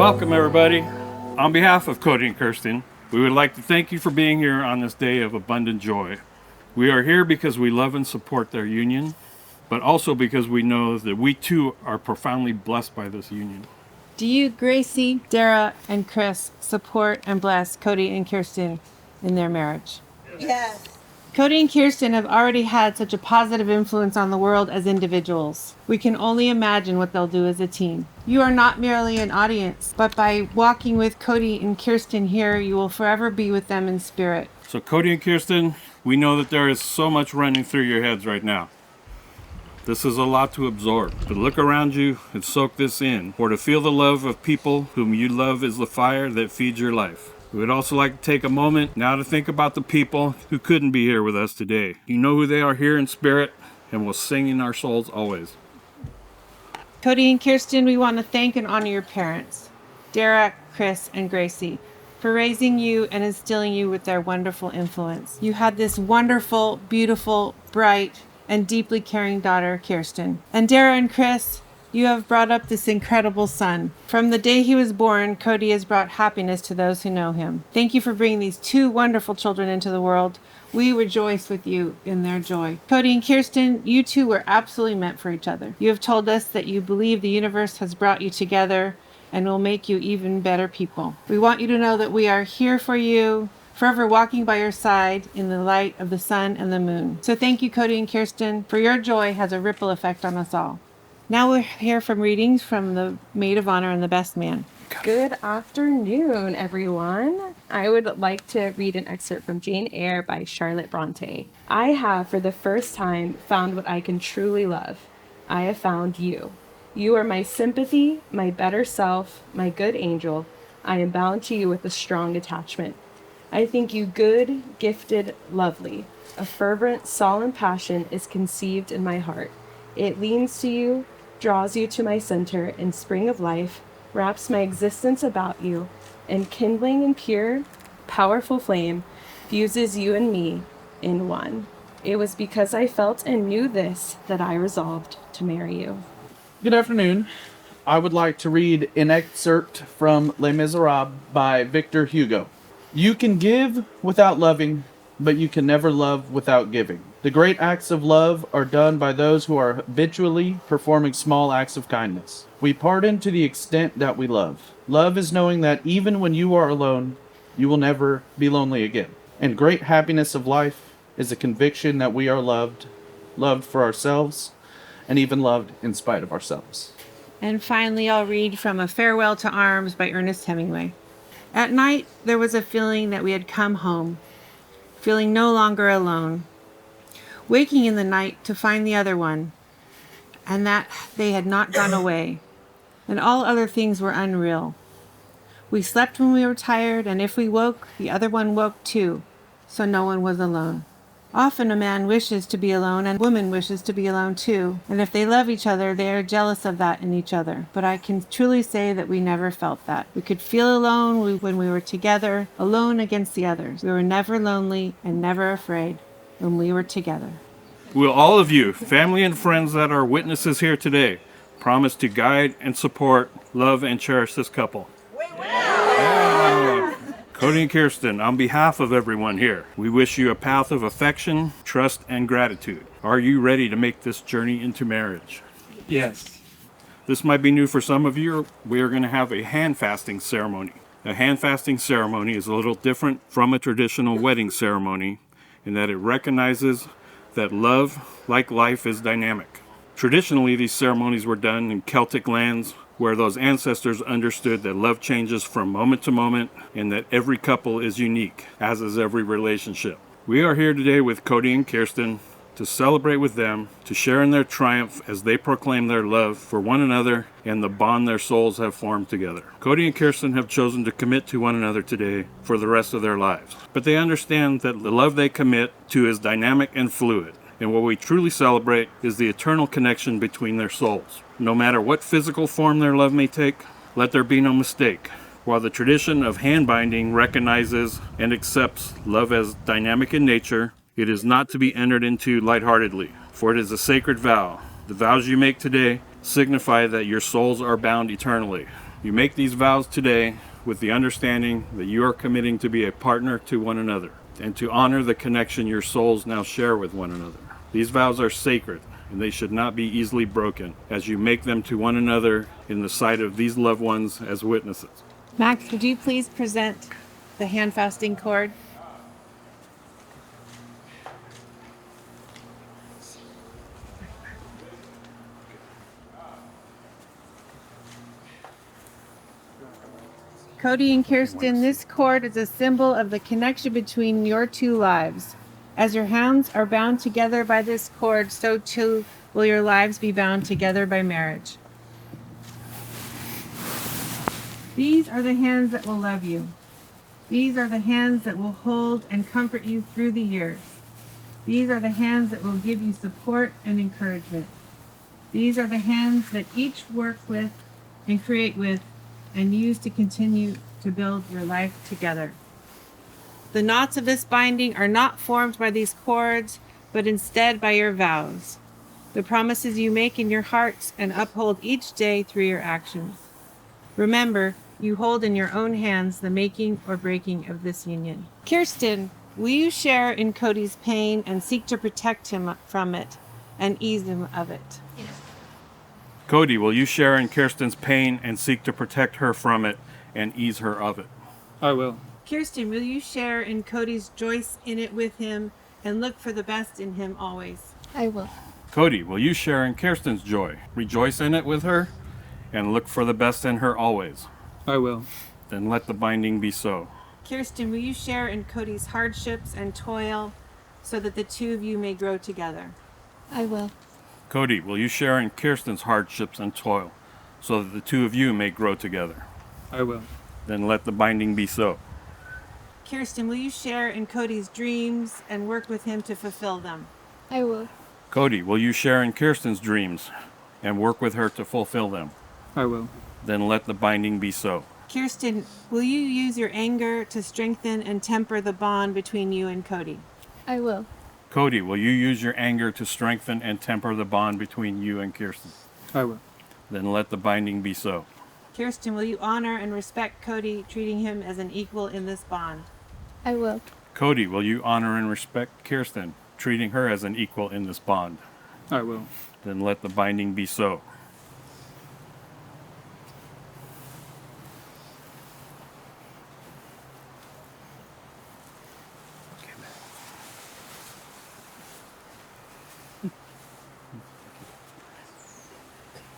Welcome, everybody. On behalf of Cody and Kirsten, we would like to thank you for being here on this day of abundant joy. We are here because we love and support their union, but also because we know that we too are profoundly blessed by this union. Do you, Gracie, Dara, and Chris, support and bless Cody and Kirsten in their marriage? Yes. Cody and Kirsten have already had such a positive influence on the world as individuals. We can only imagine what they'll do as a team. You are not merely an audience, but by walking with Cody and Kirsten here, you will forever be with them in spirit. So Cody and Kirsten, we know that there is so much running through your heads right now. This is a lot to absorb. To look around you and soak this in, or to feel the love of people whom you love is the fire that feeds your life. We would also like to take a moment now to think about the people who couldn't be here with us today. You know who they are here in spirit and will sing in our souls always. Cody and Kirsten, we want to thank and honor your parents, Dara, Chris, and Gracie, for raising you and instilling you with their wonderful influence. You had this wonderful, beautiful, bright, and deeply caring daughter, Kirsten. And Dara and Chris, you have brought up this incredible son. From the day he was born, Cody has brought happiness to those who know him. Thank you for bringing these two wonderful children into the world. We rejoice with you in their joy. Cody and Kirsten, you two were absolutely meant for each other. You have told us that you believe the universe has brought you together and will make you even better people. We want you to know that we are here for you, forever walking by your side in the light of the sun and the moon. So thank you, Cody and Kirsten, for your joy has a ripple effect on us all. Now we'll hear from readings from the Maid of Honor and the Best Man. Good afternoon, everyone. I would like to read an excerpt from Jane Eyre by Charlotte Bronte. I have, for the first time, found what I can truly love. I have found you. You are my sympathy, my better self, my good angel. I am bound to you with a strong attachment. I think you good, gifted, lovely. A fervent, solemn passion is conceived in my heart. It leans to you, draws you to my center in spring of life, wraps my existence about you, and kindling in pure, powerful flame, fuses you and me in one. It was because I felt and knew this that I resolved to marry you. Good afternoon. I would like to read an excerpt from Les Miserables by Victor Hugo. You can give without loving, but you can never love without giving. The great acts of love are done by those who are habitually performing small acts of kindness. We pardon to the extent that we love. Love is knowing that even when you are alone, you will never be lonely again. And great happiness of life is a conviction that we are loved for ourselves, and even loved in spite of ourselves. And finally, I'll read from A Farewell to Arms by Ernest Hemingway. At night, there was a feeling that we had come home, feeling no longer alone. Waking in the night to find the other one, and that they had not gone away, and all other things were unreal. We slept when we were tired, and if we woke, the other one woke too, so no one was alone. Often a man wishes to be alone, and a woman wishes to be alone too, and if they love each other, they are jealous of that in each other. But I can truly say that we never felt that. We could feel alone when we were together, alone against the others. We were never lonely and never afraid when we were together. Will all of you, family and friends that are witnesses here today, promise to guide and support, love and cherish this couple? We will. Cody and Kirsten, on behalf of everyone here, we wish you a path of affection, trust, and gratitude. Are you ready to make this journey into marriage? Yes. This might be new for some of you. We are going to have a hand fasting ceremony. A hand fasting ceremony is a little different from a traditional wedding ceremony in that it recognizes that love, like life, is dynamic. Traditionally, these ceremonies were done in Celtic lands where those ancestors understood that love changes from moment to moment and that every couple is unique, as is every relationship. We are here today with Cody and Kirsten to celebrate with them, to share in their triumph as they proclaim their love for one another and the bond their souls have formed together. Cody and Kirsten have chosen to commit to one another today for the rest of their lives. But they understand that the love they commit to is dynamic and fluid. And what we truly celebrate is the eternal connection between their souls. No matter what physical form their love may take, let there be no mistake. While the tradition of hand binding recognizes and accepts love as dynamic in nature, it is not to be entered into lightheartedly, for it is a sacred vow. The vows you make today signify that your souls are bound eternally. You make these vows today with the understanding that you are committing to be a partner to one another and to honor the connection your souls now share with one another. These vows are sacred, and they should not be easily broken as you make them to one another in the sight of these loved ones as witnesses. Max, would you please present the hand fasting cord? Cody and Kirsten, this cord is a symbol of the connection between your two lives. As your hands are bound together by this cord, so too will your lives be bound together by marriage. These are the hands that will love you. These are the hands that will hold and comfort you through the years. These are the hands that will give you support and encouragement. These are the hands that each work with and create with and use to continue to build your life together. The knots of this binding are not formed by these cords, but instead by your vows, the promises you make in your hearts and uphold each day through your actions. Remember, you hold in your own hands the making or breaking of this union. Kirsten, will you share in Cody's pain and seek to protect him from it and ease him of it? Cody, will you share in Kirsten's pain and seek to protect her from it and ease her of it? I will. Kirsten, will you share in Cody's joy in it with him and look for the best in him always? I will. Cody, will you share in Kirsten's joy, rejoice in it with her, and look for the best in her always? I will. Then let the binding be so. Kirsten, will you share in Cody's hardships and toil so that the two of you may grow together? I will. Cody, will you share in Kirsten's hardships and toil so that the two of you may grow together? I will. Then let the binding be so. Kirsten, will you share in Cody's dreams and work with him to fulfill them? I will. Cody, will you share in Kirsten's dreams and work with her to fulfill them? I will. Then let the binding be so. Kirsten, will you use your anger to strengthen and temper the bond between you and Cody? I will. Cody, will you use your anger to strengthen and temper the bond between you and Kirsten? I will. Then let the binding be so. Kirsten, will you honor and respect Cody, treating him as an equal in this bond? I will. Cody, will you honor and respect Kirsten, treating her as an equal in this bond? I will. Then let the binding be so.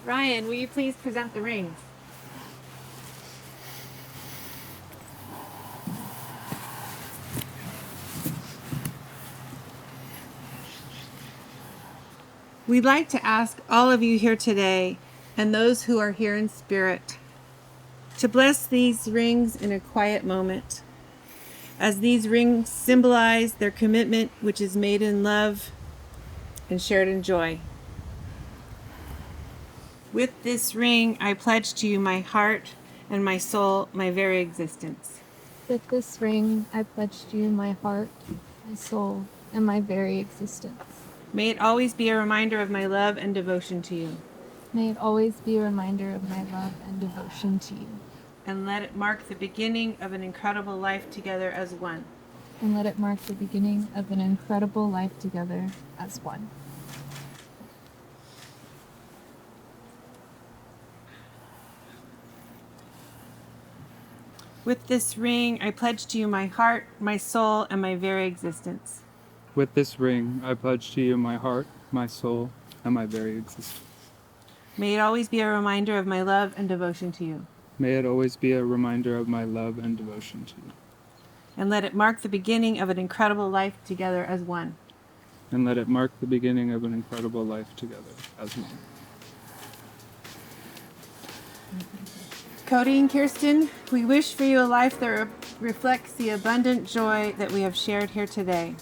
Ryan, will you please present the rings? We'd like to ask all of you here today, and those who are here in spirit, to bless these rings in a quiet moment, as these rings symbolize their commitment, which is made in love and shared in joy. With this ring, I pledge to you my heart and my soul, my very existence. With this ring, I pledge to you my heart, my soul, and my very existence. May it always be a reminder of my love and devotion to you. May it always be a reminder of my love and devotion to you. And let it mark the beginning of an incredible life together as one. And let it mark the beginning of an incredible life together as one. With this ring, I pledge to you my heart, my soul, and my very existence. With this ring, I pledge to you my heart, my soul, and my very existence. May it always be a reminder of my love and devotion to you. May it always be a reminder of my love and devotion to you. And let it mark the beginning of an incredible life together as one. And let it mark the beginning of an incredible life together as one. Cody and Kirsten, we wish for you a life that reflects the abundant joy that we have shared here today.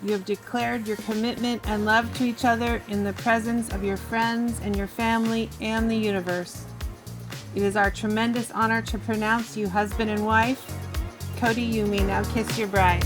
You have declared your commitment and love to each other in the presence of your friends and your family and the universe. It is our tremendous honor to pronounce you husband and wife. Cody, you may now kiss your bride.